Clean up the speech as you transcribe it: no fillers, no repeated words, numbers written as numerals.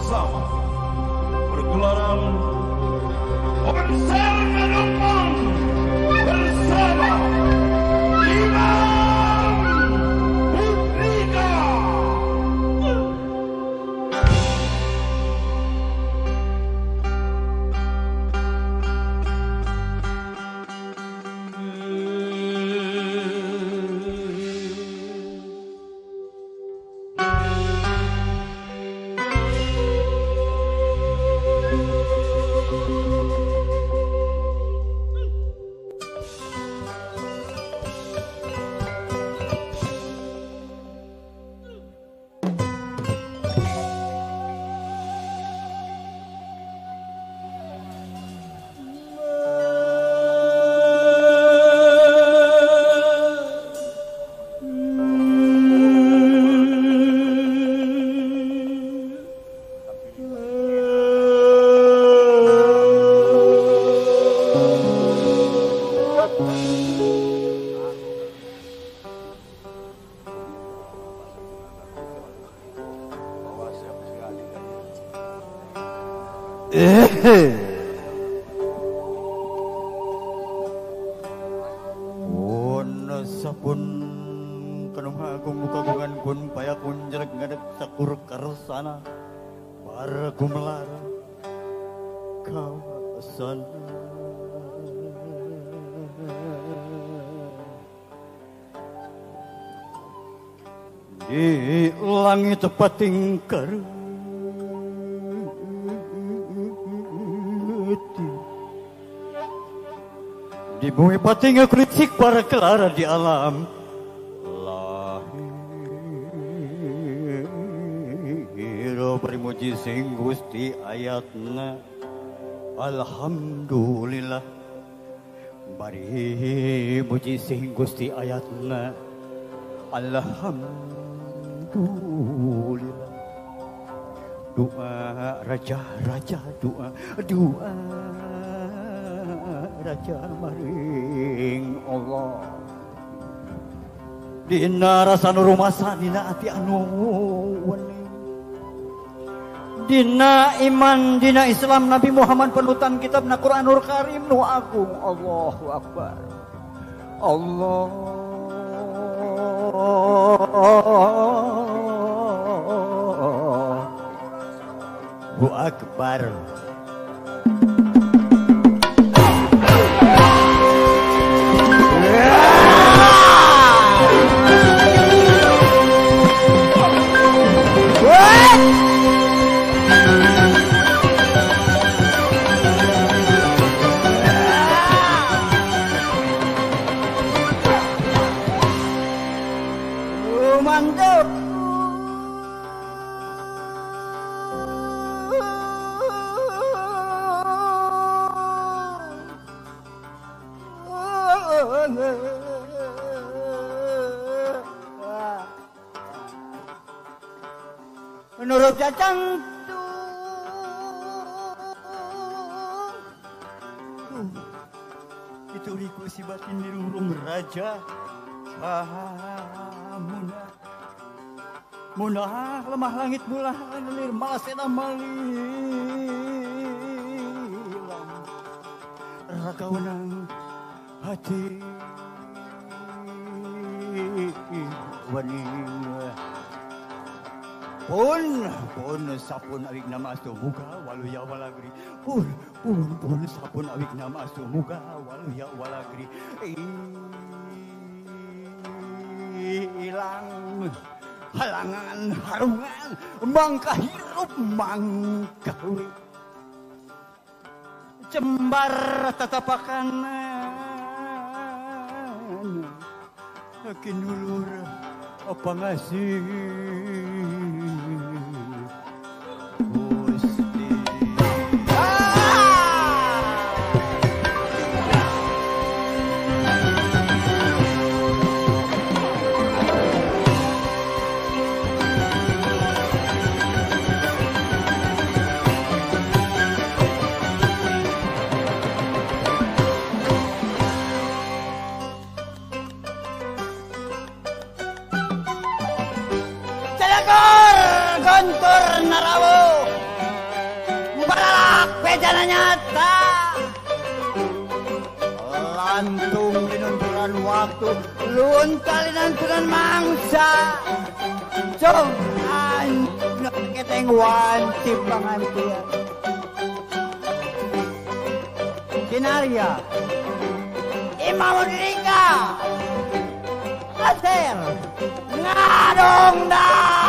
bersama pergelaran konser Kedopang bersama Imam Putrika. Sapun kanung agung muka-gungan kun payakun jelek ngadek sakur karsana para gumelara kawasan di langit patingkar di bumi pating kritik para kelara di alam lahir bermuji sing Gusti ayatna alhamdulillah bari muji sing Gusti ayatna alhamdulillah doa raja doa Raja maring Allah dina rasa rumasa dina ati anu wening dina iman dina Islam Nabi Muhammad penutan kitab na Quranul Karim nu agung Allahu Akbar Allahu Akbar. Mantap. Menurut Cacang itu riku si batin di rurung raja munah lemah langit mulah nelir malasena malilang rakaunang hati waning pun sapun awik nama astu muka waluya walagri pun sapun awik nama astu muka waluya walagri hilang halangan harungan mangka hirup mangka urip cembar tatapakan kinulur apa ngasih Gontor Narawo bencana nyata. Lantung linunturan waktu, luun kali nanturan mangsa. Jom anak keteng wantip pangantian. Kinaria, Imam Rika, Aser, ngadong dah.